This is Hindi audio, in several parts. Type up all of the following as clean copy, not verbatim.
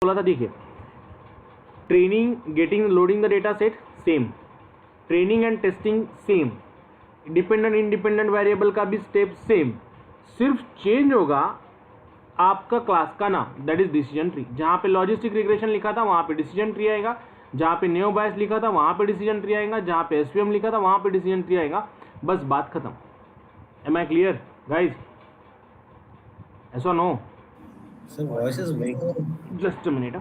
बोला था, देखिए training, getting, loading the data set same, training and testing same, dependent independent variable का भी स्टेप सेम, सिर्फ चेंज होगा आपका क्लास का नाम, दैट इज डिसीजन ट्री। जहाँ पे लॉजिस्टिक रिग्रेशन लिखा था वहाँ पे डिसीजन ट्री आएगा, जहाँ पे नेओ बायस लिखा था वहाँ पे डिसीजन ट्री आएगा, जहाँ पे एसवीएम लिखा था वहाँ पे डिसीजन ट्री आएगा, बस बात खत्म। Am I clear guys? ऐसा नो? Sir, voice is breaking. Just a minute.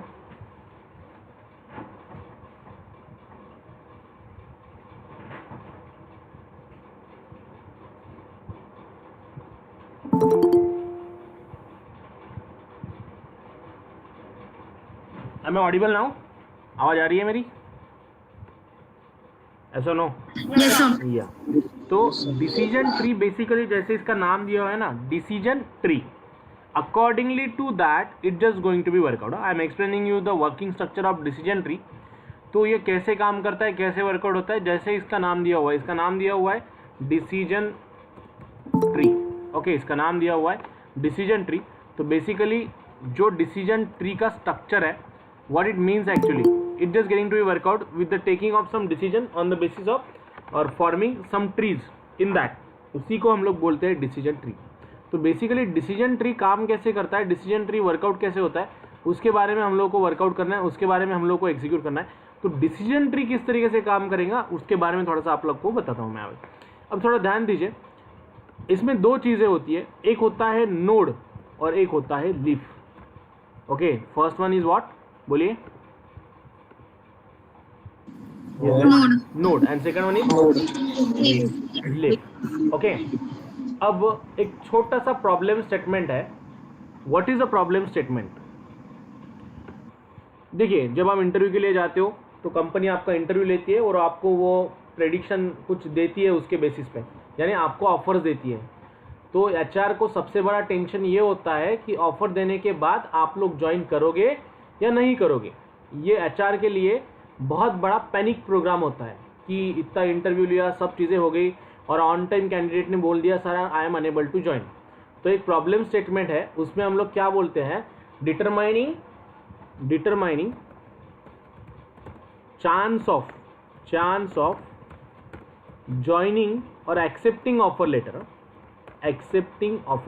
मैं ऑडिबल ना हूँ? आवाज आ रही है मेरी? ऐसा नो? या तो डिसीजन ट्री बेसिकली जैसे इसका नाम दिया हुआ है ना, decision tree, accordingly to that it just going to be workout. I am explaining you the working structure of decision tree. तो ये कैसे काम करता है, कैसे वर्कआउट होता है, जैसे इसका नाम दिया हुआ है, इसका नाम दिया हुआ है डिसीजन ट्री। ओके, इसका नाम दिया हुआ है डिसीजन ट्री। तो बेसिकली जो डिसीजन ट्री का स्ट्रक्चर है, what it means actually, it just getting to be work out with the taking of some decision on the basis of or forming some trees in that, उसी को हम लोग बोलते हैं डिसीजन ट्री। तो बेसिकली डिसीजन ट्री काम कैसे करता है, डिसीजन ट्री वर्कआउट कैसे होता है, उसके बारे में हम लोग को वर्कआउट करना है, उसके बारे में हम लोग को एग्जीक्यूट करना है। तो डिसीजन ट्री किस तरीके से काम करेगा उसके बारे में थोड़ा सा आप लोग को बताता हूँ मैं। अब थोड़ा ध्यान दीजिए, इसमें दो चीज़ें होती है, एक होता है नोड और एक होता है leaf. Okay, first one is what, बोलिए? Node and second one is leaf. Okay, अब एक छोटा सा प्रॉब्लम स्टेटमेंट है। What is a problem statement? देखिए, जब आप इंटरव्यू के लिए जाते हो तो कंपनी आपका इंटरव्यू लेती है और आपको वो प्रेडिक्शन कुछ देती है, उसके बेसिस पे यानी आपको ऑफर्स देती है। तो एचआर को सबसे बड़ा टेंशन ये होता है कि ऑफर देने के बाद आप लोग ज्वाइन करोगे या नहीं करोगे। ये एचआर के लिए बहुत बड़ा पैनिक प्रोग्राम होता है कि इतना इंटरव्यू लिया, सब चीज़ें हो गई और ऑन टाइम कैंडिडेट ने बोल दिया sir I am unable to join. तो एक प्रॉब्लम स्टेटमेंट है, उसमें हम लोग क्या बोलते हैं, डिटरमाइनिंग चांस ऑफ ज्वाइनिंग और एक्सेप्टिंग ऑफर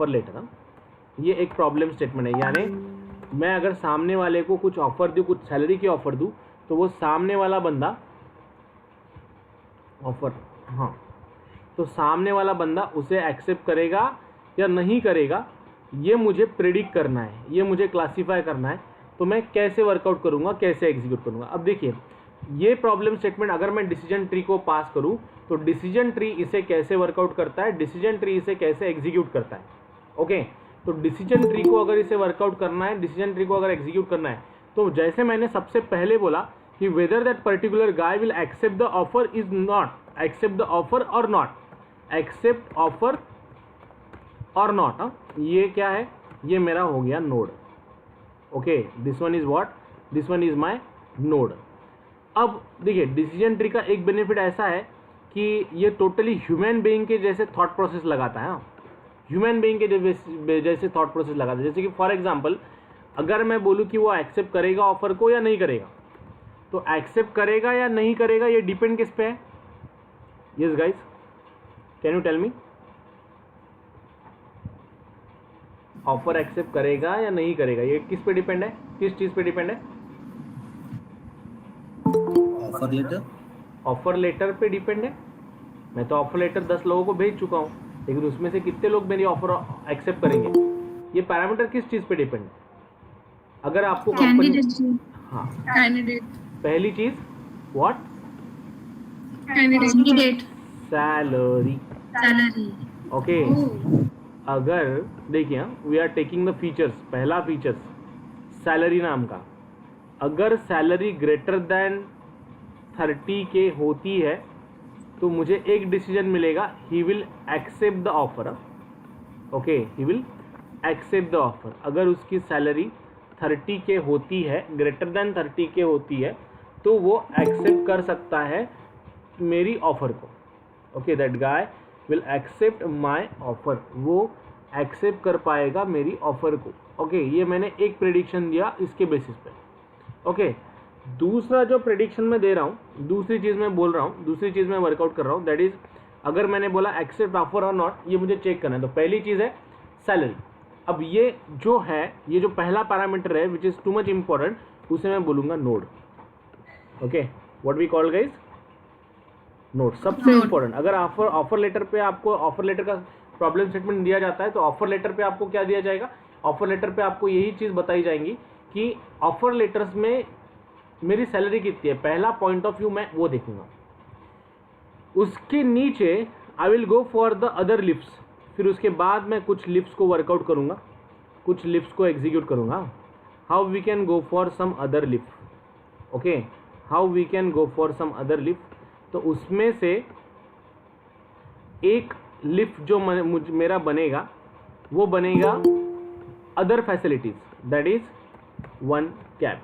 लेटर, ये एक प्रॉब्लम स्टेटमेंट है। यानी मैं अगर सामने वाले को कुछ ऑफर दूँ, कुछ सैलरी की ऑफर दूँ, तो वो सामने वाला बंदा तो सामने वाला बंदा उसे एक्सेप्ट करेगा या नहीं करेगा, ये मुझे प्रेडिक्ट करना है, ये मुझे क्लासीफाई करना है। तो मैं कैसे वर्कआउट करूँगा, कैसे एग्जीक्यूट करूँगा। अब देखिए, ये प्रॉब्लम स्टेटमेंट अगर मैं डिसीजन ट्री को पास करूँ तो डिसीजन ट्री इसे कैसे वर्कआउट करता है, डिसीजन ट्री इसे कैसे एग्जीक्यूट करता है। ओके, तो डिसीजन ट्री को अगर इसे वर्कआउट करना है, डिसीजन ट्री को अगर एग्जीक्यूट करना है, तो जैसे मैंने सबसे पहले बोला कि whether that particular guy will accept the offer is not, accept the offer और नॉट, एक्सेप्ट ऑफर और नॉट। ये क्या है, ये मेरा हो गया node. Okay, this one is what, this one is my node. अब देखिए, डिसीजन ट्री का एक बेनिफिट ऐसा है कि ये टोटली ह्यूमन बीइंग के जैसे थॉट प्रोसेस लगाता है। ह्यूमन बीइंग के जैसे थॉट प्रोसेस लगाता है। जैसे कि फॉर एग्जांपल, अगर मैं बोलूँ कि वो एक्सेप्ट करेगा ऑफर को या नहीं करेगा, तो एक्सेप्ट करेगा या नहीं करेगा ये डिपेंड किस पे है? Yes guys, can you tell me? Offer accept करेगा या नहीं करेगा ये किस पे डिपेंड है, किस चीज पे डिपेंड है? ऑफर लेटर पे डिपेंड है। मैं तो ऑफर लेटर 10 लोगों को भेज चुका हूँ, लेकिन उसमें से कितने लोग मेरी ऑफर एक्सेप्ट करेंगे, ये पैरामीटर किस चीज पे डिपेंड है? अगर आपको कंपनी, हाँ, कैंडिडेट, पहली चीज व्हाट, कैंडिडेट, सैलरी। ओके, अगर देखिए we are taking the features, पहला फीचर्स सैलरी नाम का, अगर सैलरी ग्रेटर देन 30K होती है तो मुझे एक डिसीजन मिलेगा, he will accept the offer. Okay, he will accept the offer. अगर उसकी सैलरी 30K होती है, ग्रेटर देन 30K होती है, तो वो एक्सेप्ट कर सकता है मेरी ऑफर को। Okay, that guy will accept my offer, वो एक्सेप्ट कर पाएगा मेरी ऑफर को। ओके, ये मैंने एक प्रेडिक्शन दिया इसके बेसिस पे। ओके, दूसरा जो प्रेडिक्शन में दे रहा हूँ, दूसरी चीज़ मैं बोल रहा हूँ, दूसरी चीज़ मैं वर्कआउट कर रहा हूँ, दैट इज अगर मैंने बोला एक्सेप्ट ऑफर और नॉट, ये मुझे चेक करना है। तो पहली चीज़ है सैलरी। अब ये जो है, ये जो पहला पैरामीटर है which is too much important, उसे मैं बोलूँगा node. Okay, what we call guys, note. सबसे इम्पोर्टेंट, अगर ऑफर लेटर पे आपको ऑफर लेटर का प्रॉब्लम स्टेटमेंट दिया जाता है तो ऑफर लेटर पे आपको क्या दिया जाएगा, ऑफर लेटर पे आपको यही चीज़ बताई जाएंगी कि ऑफर लेटर्स में मेरी सैलरी कितनी है। पहला पॉइंट ऑफ व्यू मैं वो देखूंगा। उसके नीचे I will go for the other lifts, फिर उसके बाद मैं कुछ लिफ्ट्स को वर्कआउट करूंगा, कुछ लिफ्ट्स को एग्जीक्यूट करूंगा। How we can go for some other lift, okay, how we can go for some other lift. तो उसमें से एक लिफ्ट जो मेरा बनेगा वो बनेगा other facilities, that is one cab.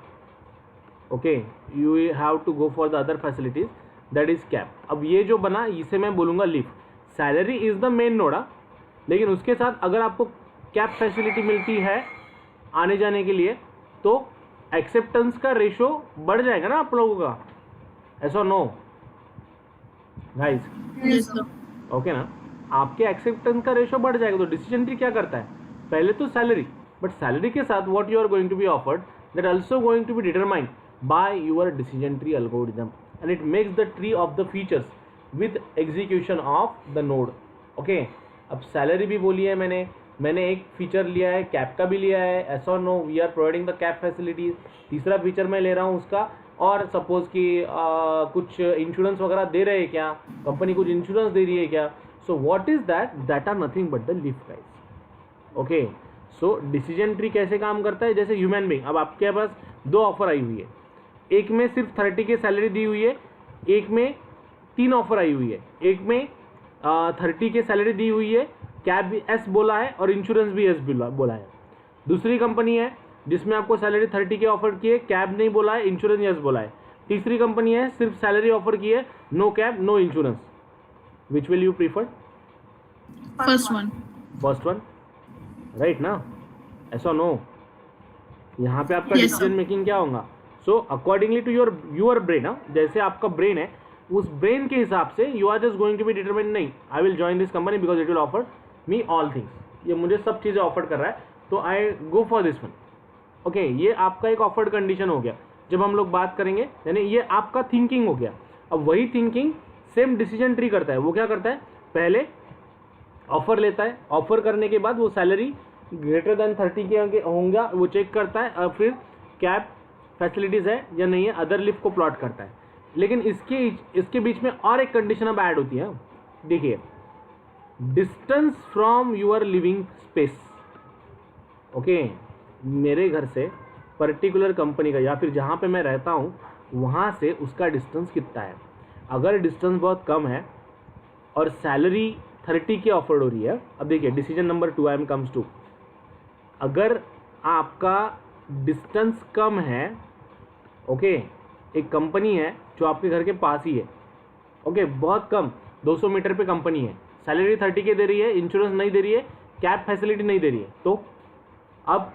Okay, you have to go for the other facilities, that is cab. अब ये जो बना इसे मैं बोलूँगा lift. Salary is the main node, लेकिन उसके साथ अगर आपको कैब फैसिलिटी मिलती है आने जाने के लिए तो एक्सेप्टेंस का रेशो बढ़ जाएगा ना आप लोगों का, ऐसा नो गाइस, ओके ना, आपके एक्सेप्टेंस का रेशो बढ़ जाएगा। तो डिसीजन ट्री क्या करता है, पहले तो सैलरी, बट सैलरी के साथ what you are going to be offered that also going to be determined by your decision tree algorithm and it makes the tree of the features with execution of the node. Okay, अब सैलरी भी बोली है मैंने एक फीचर लिया है, कैप का भी लिया है, एस और no we are providing the cab facilities. तीसरा फीचर मैं ले रहा हूँ उसका, और सपोज कि कुछ इंश्योरेंस वगैरह दे रहे हैं क्या, कंपनी कुछ इंश्योरेंस दे रही है क्या। So what is that, that are nothing but the lift guys. Okay, so decision tree कैसे काम करता है, जैसे ह्यूमन बीइंग, अब आपके पास दो ऑफर आई हुई है, एक में सिर्फ 30 की सैलरी दी हुई है, एक में 3 ऑफर आई हुई है, एक में 30 की सैलरी दी हुई है, कैब एस बोला है और इंश्योरेंस भी एस बोला है। दूसरी कंपनी है जिसमें आपको सैलरी 30 की ऑफर की है, कैब नहीं बोला है, इंश्योरेंस यस बोला है। तीसरी कंपनी है सिर्फ सैलरी ऑफर की है, no cab no insurance. Which will you prefer? First one. First one, right ना, ऐसा नो, यहाँ पे आपका Yes, डिसीजन मेकिंग क्या होगा। So accordingly to your brain, जैसे आपका ब्रेन है उस ब्रेन के हिसाब से you are just going to be determine, नहीं I will join this company because it will offer me all things, ये मुझे सब चीज़ें ऑफर कर रहा है तो I go for this one. Okay, ये आपका एक ऑफर्ड कंडीशन हो गया। जब हम लोग बात करेंगे यानी ये आपका थिंकिंग हो गया। अब वही थिंकिंग सेम डिसीजन ट्री करता है। वो क्या करता है, पहले ऑफर लेता है, ऑफर करने के बाद वो सैलरी ग्रेटर देन 30 के होंगे वो चेक करता है, और फिर कैब फैसिलिटीज़ है या नहीं है, अदर लिफ्ट को प्लॉट करता है। लेकिन इसके बीच में और एक कंडीशन अब ऐड होती है। देखिए, distance from your living space. Okay, मेरे घर से पर्टिकुलर कंपनी का या फिर जहाँ पे मैं रहता हूँ वहाँ से उसका डिस्टेंस कितना है। अगर डिस्टेंस बहुत कम है और सैलरी 30 की ऑफर हो रही है, अब देखिए decision number 2 I am comes to, अगर आपका डिस्टेंस कम है, ओके, एक कंपनी है जो आपके घर के पास ही है, ओके, बहुत कम 200 मीटर पे कंपनी है, सैलरी 30 के दे रही है, इंश्योरेंस नहीं दे रही है, कैब फैसिलिटी नहीं दे रही है, तो अब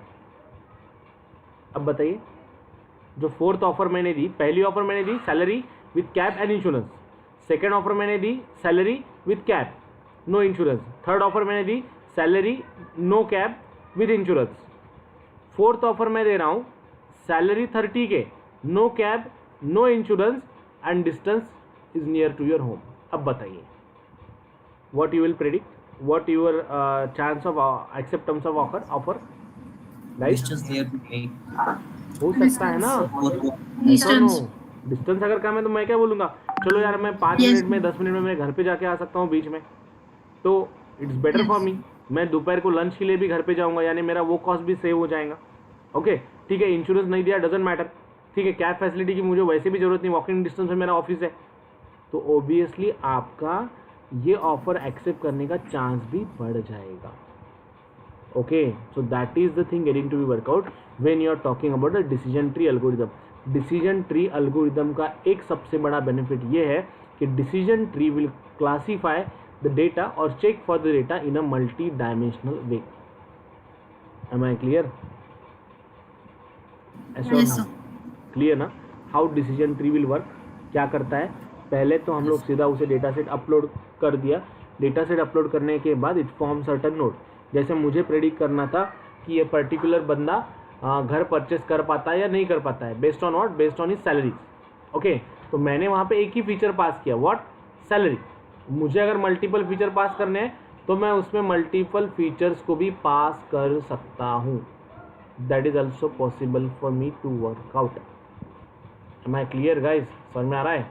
बताइए, जो फोर्थ ऑफर मैंने दी, पहली ऑफर मैंने दी salary with cab and insurance, second offer मैंने दी salary with cab no insurance, third offer मैंने दी salary no cab with insurance, fourth offer मैं दे रहा हूँ salary 30 k, no cab no insurance and distance is near to your home. अब बताइए what you will predict, what your chance of acceptance of offer guys. Distance near to me. हो सकता है ना, डिस्टेंस। डिस्टेंस अगर कम है तो मैं क्या बोलूँगा, चलो यार मैं 5 Yes. मिनट में 10 मिनट में मैं घर पे जाके आ सकता हूँ बीच में, तो इट्स बेटर फॉर मी। मैं दोपहर को लंच के लिए भी घर पे जाऊँगा, यानी मेरा वो कॉस्ट भी सेव हो जाएगा। ओके ठीक है, इंश्योरेंस नहीं दिया डजेंट मैटर, ठीक है, कैब फैसिलिटी की मुझे वैसे भी ज़रूरत नहीं, वॉकिंग डिस्टेंस में मेरा ऑफिस है, तो ओबियसली आपका ये ऑफर एक्सेप्ट करने का चांस भी बढ़ जाएगा। Okay, so that is the thing getting to be workout when you are talking about the decision tree algorithm. Decision tree algorithm का एक सबसे बड़ा बेनिफिट ये है कि decision tree will classify the data और check for the data in a multi dimensional way. Am I clear? Yes, sir. Clear ना? How decision tree will work, क्या करता है, पहले तो हम लोग सीधा उसे डेटा सेट अपलोड कर दिया, डेटा सेट अपलोड करने के बाद इट फॉर्म सर्टन नोड। जैसे मुझे प्रेडिक्ट करना था कि ये पर्टिकुलर बंदा घर परचेस कर पाता है या नहीं कर पाता है, based on what, based on his salary. Okay, तो मैंने वहाँ पे एक ही फीचर पास किया, व्हाट, सैलरी। मुझे अगर मल्टीपल फीचर पास करने हैं तो मैं उसमें मल्टीपल फीचर्स को भी पास कर सकता हूँ। That is also possible for me to work out. Am I clear guys? समझ में आ रहा है?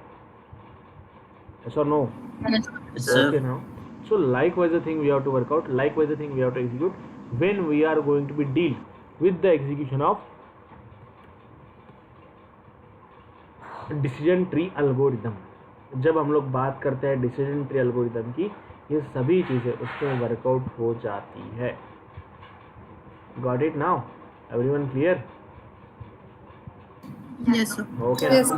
Yes or no? Yes, sir. Okay now. So likewise the thing we have to work out, likewise the thing we have to execute when we are going to be deal with the execution of decision tree algorithm। जब हम लोग बात करते हैं decision tree algorithm की, ये सभी चीज़ें उसमें वर्कआउट हो जाती है। Got it now? Everyone clear? Yes, sir. Okay. Yes,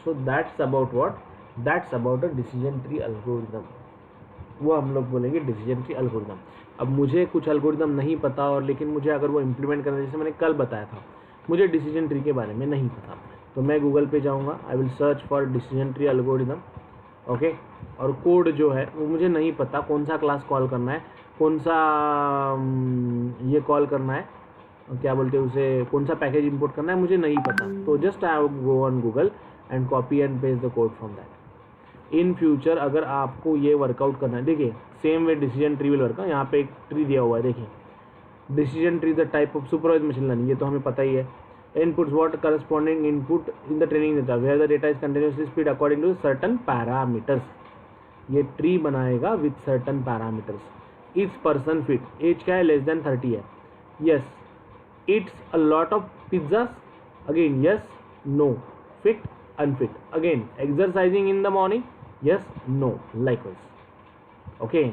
So that's about what? That's about a decision tree algorithm। वो हम लोग बोलेंगे डिसीजन ट्री एल्गोरिदम। अब मुझे कुछ एल्गोरिदम नहीं पता, और लेकिन मुझे अगर वो इम्प्लीमेंट करना, जैसे मैंने कल बताया था, मुझे डिसीजन ट्री के बारे में नहीं पता, तो मैं गूगल पे जाऊँगा, I will search for decision tree algorithm. Okay, और कोड जो है वो मुझे नहीं पता, कौन सा क्लास कॉल करना है, कौन सा ये कॉल करना है, क्या बोलते हैं उसे, कौन सा पैकेज इंपोर्ट करना है, मुझे नहीं पता। तो just I go on Google and copy and paste the code from that. In future अगर आपको ये वर्कआउट करना है, देखिए same way decision tree will work. यहाँ पे एक ट्री दिया हुआ है, देखिए decision tree the type of supervise machine learning, ये तो हमें पता ही है। Inputs what corresponding input in the training data where the data is continuously speed according to certain parameters. ये ट्री बनाएगा with certain parameters. It's person fit, age क्या है, लेस देन 30 है, yes. It's a lot of pizzas, again yes no. Fit unfit, again exercising in the morning, yes no, likewise. Okay,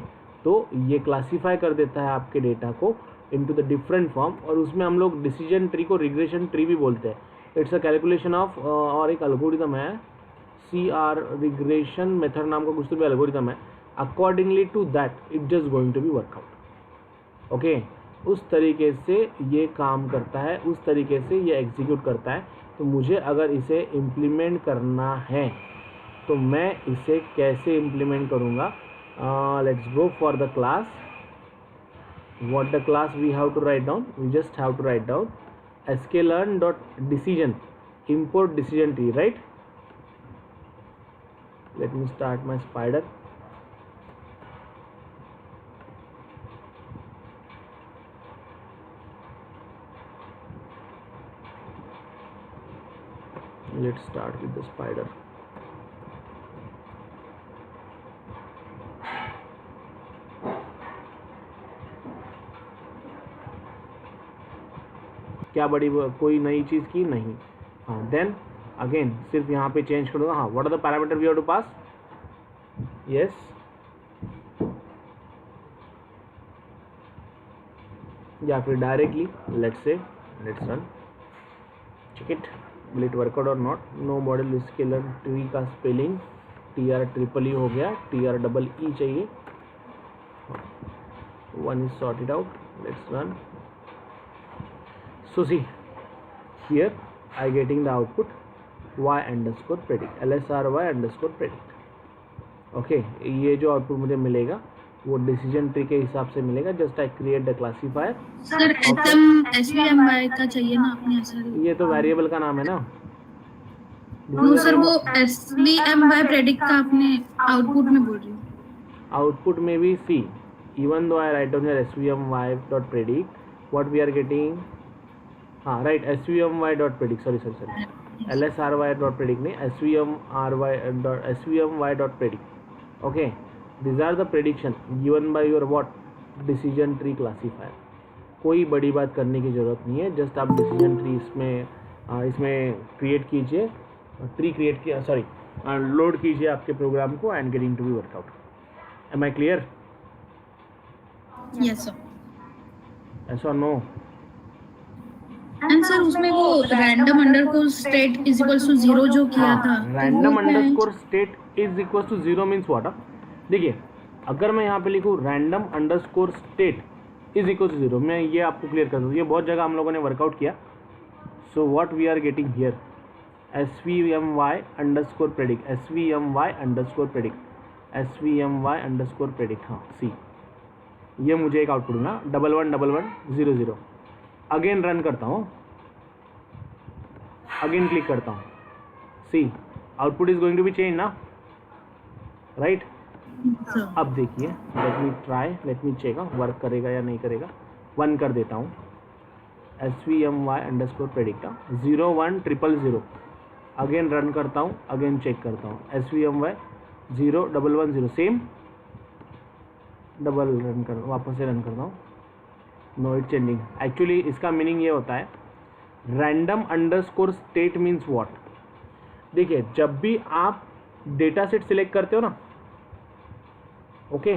तो ये क्लासीफाई कर देता है आपके डेटा को इनटू द डिफरेंट फॉर्म, और उसमें हम लोग डिसीजन ट्री को रिग्रेशन ट्री भी बोलते हैं। इट्स अ कैलकुलेशन ऑफ, और एक एल्गोरिदम है CR रिग्रेशन मेथड नाम का कुछ तो भी एल्गोरिदम है। Accordingly to that it just going to be workout. Okay, उस तरीके से ये काम करता है, उस तरीके से ये एग्जीक्यूट करता है। तो मुझे अगर इसे इम्प्लीमेंट करना है तो मैं इसे कैसे इम्प्लीमेंट करूँगा? Let's go for the class. What the class we have to write down? We just have to write down sklearn.decision import decision tree, right? Let me start my spider. Let's start with the spider. क्या बड़ी कोई नई चीज़ की नहीं। हाँ, देन अगेन सिर्फ यहाँ पे चेंज कर दूँगा। हाँ, what are the parameter we have to pass? Yes, या फिर directly let's say let's run, check it, will it work out और not. No model scaler tree का स्पेलिंग TR हो गया, TREE चाहिए। One is sorted out, let's run. So see here I getting the output y_predict, LSRY_predict। Okay, ये जो आउटपुट मुझे मिलेगा वो डिसीजन ट्री के हिसाब से मिलेगा। Just I create the classifier. Sir SVMY का चाहिए ना अपने सर? ये तो वेरिएबल का नाम है ना। नो सर, वो SVMY प्रेडिक्ट का अपने आउटपुट में बोल रही हूँ। आउटपुट में भी see, even though I write down here SVMY.predict, what we are getting, हाँ राइट, SVMY.predict, सॉरी LSRY.predict नहीं, SVMY.predict। Okay, these are the prediction given by your what decision tree classifier। कोई बड़ी बात करने की ज़रूरत नहीं है, जस्ट आप डिसीजन ट्री इसमें क्रिएट कीजिए, ट्री क्रिएट किया, सॉरी लोड कीजिए आपके प्रोग्राम को and getting to be workout. Am I clear? Yes sir. ऐसा और नो? एंड सर उसमें वो random underscore state is equals to 0 जो किया था, random underscore state is equals to 0 means what? देखिए, अगर मैं यहाँ पे लिखूँ random underscore state is equal to 0, मैं ये आपको क्लियर कर दूँ, ये बहुत जगह हम लोगों ने वर्कआउट किया। So what we are getting here, svmy_predict, svmy_predict, हाँ सी, ये मुझे एक आउटपुट ना 111100। अगेन रन करता हूँ, अगेन क्लिक करता हूँ, see output is going to be change ना, राइट। sir. अब देखिए, लेट मी चेक वर्क करेगा या नहीं करेगा। 1 कर देता हूँ, svmy_predict 01000, अगेन रन करता हूँ, अगेन चेक करता हूँ, svmy_0110 सेम, डबल रन कर, वापस से रन करता हूँ, नो इट चेंजिंग। एक्चुअली इसका मीनिंग ये होता है random underscore state means what. देखिए, जब भी आप डेटा सेट सिलेक्ट करते हो ना, ओके,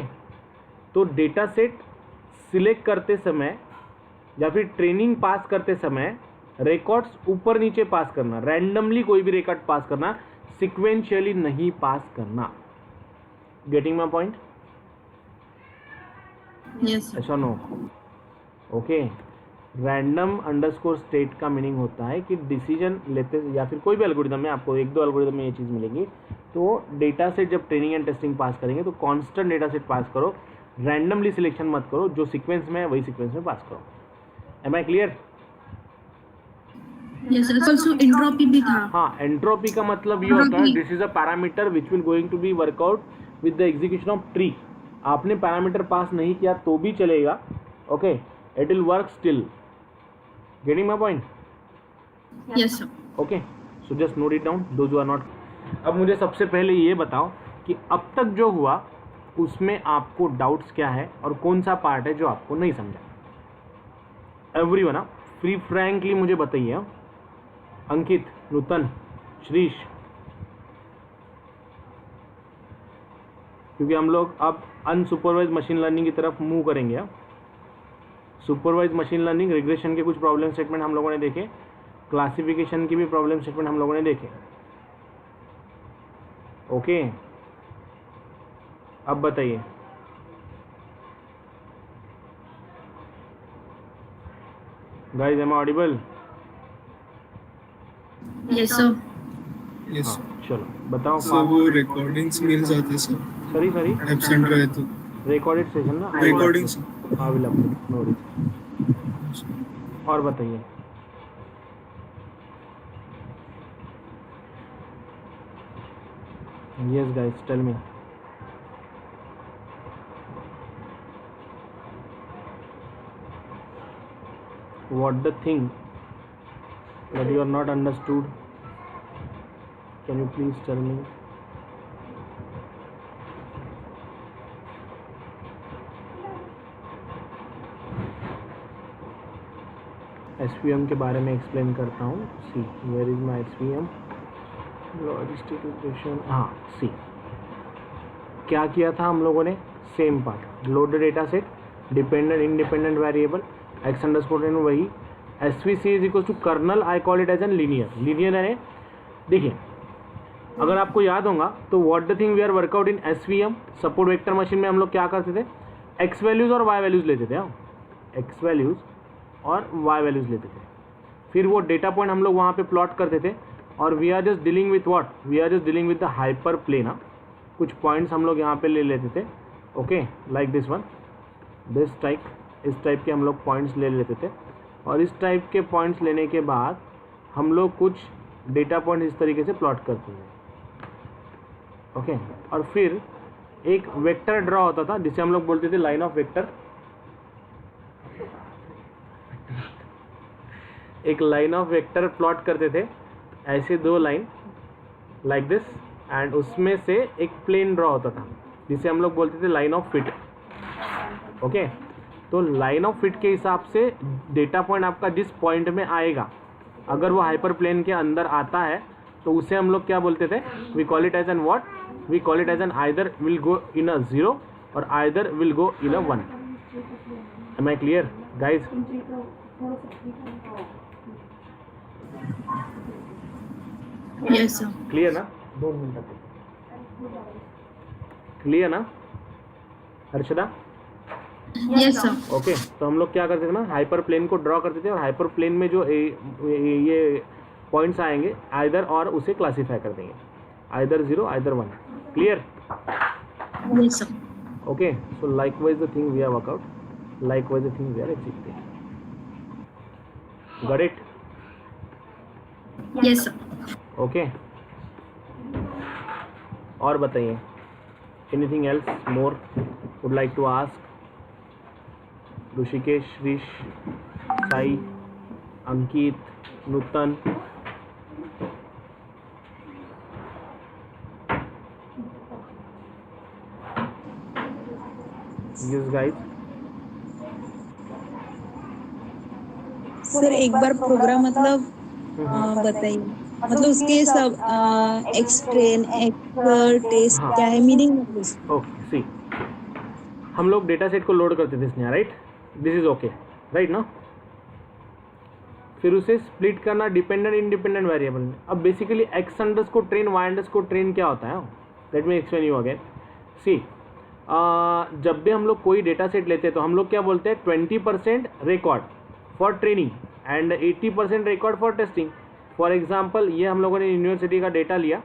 तो डेटा सेट सिलेक्ट करते समय या फिर ट्रेनिंग पास करते समय रिकॉर्ड्स ऊपर नीचे पास करना, रैंडमली कोई भी रिकॉर्ड पास करना, सिक्वेंशियली नहीं पास करना। Getting my point? Yes, sir. ऐसा no, okay. Random underscore state का मीनिंग होता है कि डिसीजन लेते या फिर कोई भी एल्गोरिदम में, आपको 1-2 एल्गोरिदम में ये चीज़ मिलेगी, तो डेटा सेट जब ट्रेनिंग एंड टेस्टिंग पास करेंगे तो कांस्टेंट डेटा सेट पास करो, रैंडमली सिलेक्शन मत करो, जो सीक्वेंस में है वही सीक्वेंस में पास करो। Am I clear? Yes, sir. Also entropy भी था. हाँ, एंट्रोपी का मतलब ये होता है this is a parameter which will going to be workout with the execution of tree. आपने पैरामीटर पास नहीं किया तो भी चलेगा, okay, it will work still. Getting my point? Yes, sir. Okay, so just note it down those who are not. अब मुझे सबसे पहले ये बताओ कि अब तक जो हुआ उसमें आपको डाउट्स क्या है और कौन सा पार्ट है जो आपको नहीं समझा। एवरीवन फ्री फ्रैंकली मुझे बताइए। अंकित, नूतन, श्रीश, क्योंकि हम लोग अब अनसुपरवाइज मशीन लर्निंग की तरफ मूव करेंगे। सुपरवाइज मशीन लर्निंग, रिग्रेशन के कुछ प्रॉब्लम स्टेटमेंट हम लोगों ने देखे, क्लासिफिकेशन की भी प्रॉब्लम स्टेटमेंट हम लोगों ने देखे, ओके। अब बताइए, guys am I audible? Yes, sir. Yes. चलो बताओ। So वो recordings मिल जाते सर, सॉरी absent रहे तो रिकॉर्डेड सेशन ना, recordings। हाँ विल अपलोड, नो वरीज। और बताइए, yes guys tell me. What the thing that you are not understood? Can you please tell me? SVM के बारे में एक्सप्लेन करता हूँ। See where is my SVM logistic regression. हाँ सी, क्या किया था हम लोगों ने? Same part, load the data set, dependent independent variable x underscore n, वही SVC is equal to kernel, I call it as an linear array. देखिए, अगर आपको याद होगा तो what the thing we are work out in SVM support vector machine में हम लोग क्या करते थे? एक्स वैल्यूज़ और वाई वैल्यूज़ लेते थे। एक्स वैल्यूज़ और वाई वैल्यूज़ लेते थे, फिर वो डेटा पॉइंट हम लोग वहाँ पे प्लॉट करते थे, और we are just dealing with what, we are just dealing with the hyper plane. कुछ पॉइंट्स हम लोग यहाँ पे ले लेते थे, okay, like this one, this type, इस टाइप के हम लोग पॉइंट्स ले लेते थे, और इस टाइप के पॉइंट्स लेने के बाद हम लोग कुछ डेटा पॉइंट इस तरीके से प्लॉट करते थे, ओके। और फिर एक वेक्टर ड्रॉ होता था जिसे हम लोग बोलते थे लाइन ऑफ वेक्टर। एक लाइन ऑफ वेक्टर प्लॉट करते थे, ऐसे 2 लाइन लाइक दिस, एंड उसमें से एक प्लेन ड्रॉ होता था जिसे हम लोग बोलते थे लाइन ऑफ फिट, ओके। तो लाइन ऑफ फिट के हिसाब से डेटा पॉइंट आपका जिस पॉइंट में आएगा, अगर वो हाइपर प्लेन के अंदर आता है तो उसे हम लोग क्या बोलते थे? We call it as an what, we call it as an either will go in a 0 और either will go in a 1। Am I clear guys? Yes, sir. Clear ना? 2 मिनट, क्लियर ना हर्षदा? Yes, sir. ओके, तो हम लोग क्या करते थे ना, हाइपर प्लेन को ड्रॉ करते थे, और हाइपर प्लेन में जो ये पॉइंट्स आएंगे आइदर और उसे क्लासीफाई कर देंगे, either 0 either 1. Clear? Yes, sir. Okay, so likewise the thing we have worked out, likewise the thing we are executing. Got it? Yes, sir. Okay. और बताइए, anything else more would like to ask? Rishikesh, Shrish, Sai, Ankit, Nutan. Yes guys. Sir एक बार प्रोग्राम मतलब बताइए, मतलब उसके सब एक्सट्रेन टेस्ट हाँ. क्या है, मीनिंग? ओके सी, हम लोग डेटा सेट को लोड करते थे Sneha, right? This is okay, right ना? फिर उसे स्प्लिट करना डिपेंडेंट इंडिपेंडेंट वेरिएबल में. अब basically x underscore train y underscore train क्या होता है? Let me explain you again. See, जब भी हम लोग कोई डेटा सेट लेते हैं तो हम लोग क्या बोलते हैं, 20% record for training and 80% record for testing. For example, ये हम लोगों ने यूनिवर्सिटी का डेटा लिया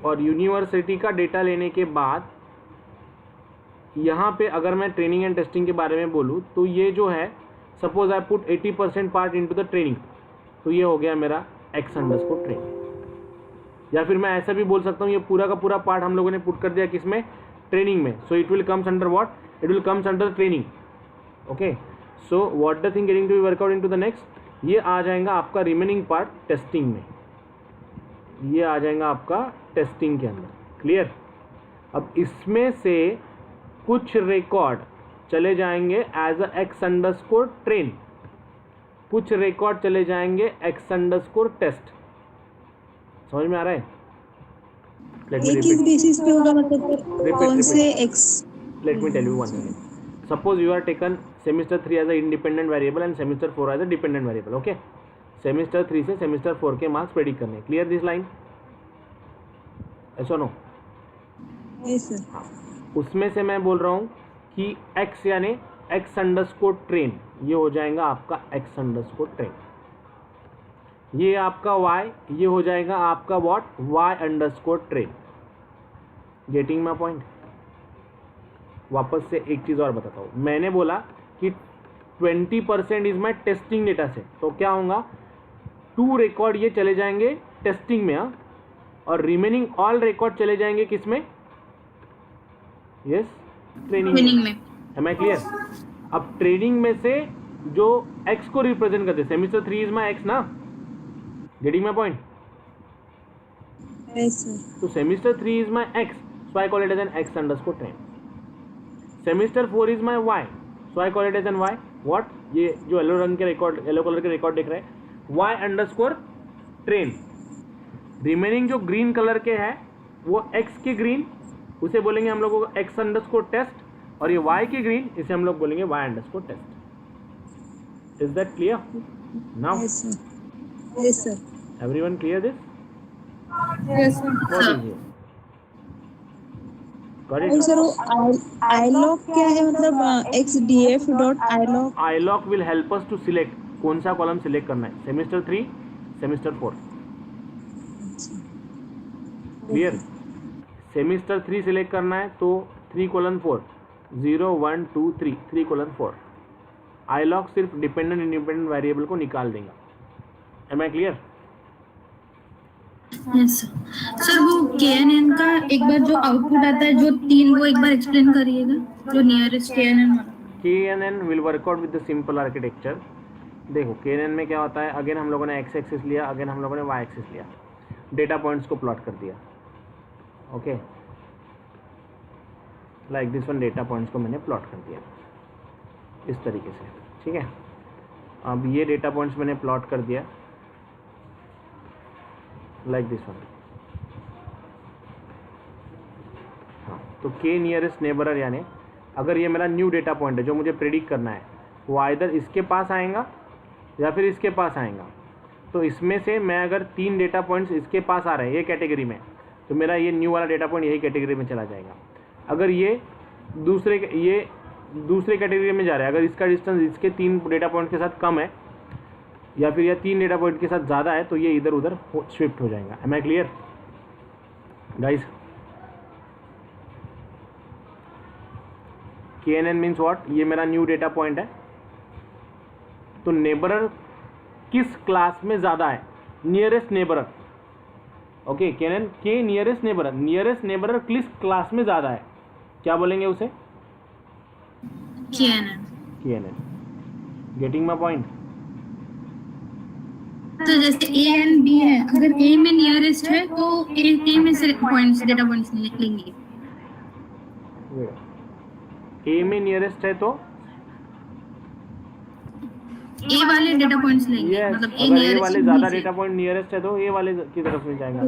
और यूनिवर्सिटी का डेटा लेने के बाद यहाँ पे अगर मैं ट्रेनिंग एंड टेस्टिंग के बारे में बोलूँ तो ये जो है, suppose I put 80% part into the training, तो ये हो गया मेरा एक्स अंडरस्कोर ट्रेनिंग. या फिर मैं ऐसा भी बोल सकता हूँ, ये पूरा का पूरा पार्ट हम लोगों ने पुट कर दिया किसमें, ट्रेनिंग में. So it will comes under what, it will comes under training. Okay, so what the thing getting to be workout into the next, ये आ जाएगा आपका रिमेनिंग पार्ट टेस्टिंग में, ये आ जाएगा आपका टेस्टिंग के अंदर. क्लियर? अब इसमें से कुछ रिकॉर्ड चले जाएंगे as a X underscore train, कुछ रिकॉर्ड चले जाएंगे एक्स अंडरस्कोर टेस्ट. समझ में आ रहा है? ये किस बेसिस पे होगा, मतलब कौन से X? Let me tell you one thing. Suppose you are taken semester 3 as a independent variable and semester 4 as a dependent variable. Okay, semester 3 से सेमिस्टर 4 के मार्क्स प्रेडिक्ट करने. Clear this line? ऐसा नो? Yes sir. हाँ, उसमें से मैं बोल रहा हूँ कि x यानी एक्स अंडरस्कोर ट्रेन, ये हो जाएगा आपका एक्स अंडरस्कोर ट्रेन. ये आपका y, ये हो जाएगा आपका what, y underscore train. Getting my point? वापस से एक चीज़ और बताता हूँ. मैंने बोला कि 20% is my testing data set, तो क्या होगा, 2 रिकॉर्ड ये चले जाएंगे टेस्टिंग में, हाँ, और रिमेनिंग ऑल रिकॉर्ड चले जाएंगे किसमें? यस, ट्रेनिंग में. Am I clear? अब ट्रेनिंग में से जो x को रिप्रेजेंट करते, सेमिस्टर 3 इज माई x ना. Getting my point? Yes sir. तो semester 3 is my x, so I call it as an x underscore train. Semester 4 is my y, so I call it as an y what, ये जो येलो रंग के रिकॉर्ड, येलो कलर के रिकॉर्ड दिख रहे हैं, y अंडरस्कोर ट्रेन. रिमेनिंग जो ग्रीन कलर के है वो x के ग्रीन, उसे बोलेंगे हम लोगों को x अंडरस्कोर टेस्ट, और ये y के ग्रीन, इसे हम लोग बोलेंगे y underscore test. Is that clear now? Yes sir. Yes sir. Everyone clear this? Yes sir. What is here? Got और इट? सर वो iLog क्या है, मतलब xdf.iLog? iLog will help us to select कौन सा कॉलम सिलेक्ट करना है, semester 3, semester 4. Clear? Semester 3 select करना है तो 3:4, 0 1 2 3, 3:4. iLog सिर्फ डिपेंडेंट इंडिपेंडेंट वेरिएबल को निकाल देगा. Am I clear? Yes sir. वो KNN का एक बार जो आउटपुट आता है, जो 3, वो एक बार एक्सप्लेन करिएगा, जो नियरेस्ट KNN वाला. KNN will work out with the simple architecture. देखो KNN में क्या होता है, अगेन हम लोगों ने x एक्सिस लिया, अगेन हम लोगों ने y एक्सिस लिया, डेटा पॉइंट्स को प्लॉट कर दिया. Okay, like this one, data points को मैंने प्लॉट कर दिया इस तरीके से. ठीक है, अब ये डेटा पॉइंट्स मैंने प्लॉट कर दिया लाइक दिस वन. हाँ, तो k नियरेस्ट नेबरर, यानी अगर ये मेरा न्यू डेटा पॉइंट है जो मुझे प्रेडिक्ट करना है, वो आइदर इसके पास आएगा या फिर इसके पास आएगा. तो इसमें से मैं अगर 3 डेटा पॉइंट्स इसके पास आ रहे हैं ये कैटेगरी में, तो मेरा ये न्यू वाला डेटा पॉइंट यही कैटेगरी में चला जाएगा. अगर ये दूसरे कैटेगरी में जा रहा है, अगर इसका डिस्टेंस इसके 3 डेटा पॉइंट के साथ कम है, या फिर यह 3 डेटा पॉइंट के साथ ज़्यादा है तो ये इधर उधर शिफ्ट हो जाएगा। Am I clear guys? KNN means what? ये मेरा न्यू डेटा पॉइंट है, तो नेबरर किस क्लास में ज़्यादा है? नियरेस्ट नेबरर। ओके, KNN के नियरेस्ट नेबरर, नियरेस्ट नेबरर किस क्लास में ज़्यादा है? क्या बोलेंगे उसे? KNN। Getting my point? तो जैसे A एंड B है, अगर A में नियरेस्ट है तो A में से पॉइंट्स डेटा पॉइंट्स निकलेंगे। A में नियरेस्ट है तो A वाले डेटा पॉइंट्स लेंगे। yes, मतलब A अगर A नियरेस्ट वाले ज़्यादा डेटा पॉइंट नियरेस्ट है तो A वाले की तरफ में जाएगा,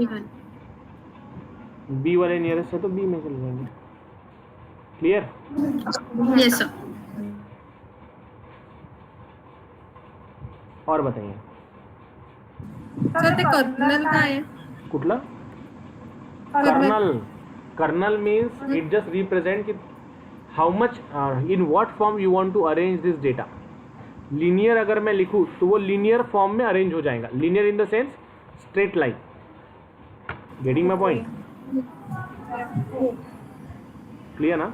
B वाले नियरेस्ट है तो B में चले जाएंगे। क्लियर? Yes sir. और बताइए सर ते कर्नल काय आहे? कुठलं? Kernel means it just represent कि how much in what form you want to arrange this data. Linear अगर मैं लिखूँ तो वो लीनियर फॉर्म में अरेंज हो जाएगा। Linear in the sense straight line. Getting my point? Clear ना?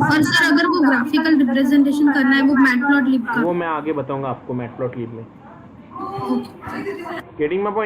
और सर अगर वो ग्राफिकल रिप्रेजेंटेशन करना है वो मैटप्लॉटलिब का, वो मैं आगे बताऊंगा आपको मैटप्लॉटलिब में। Getting my point?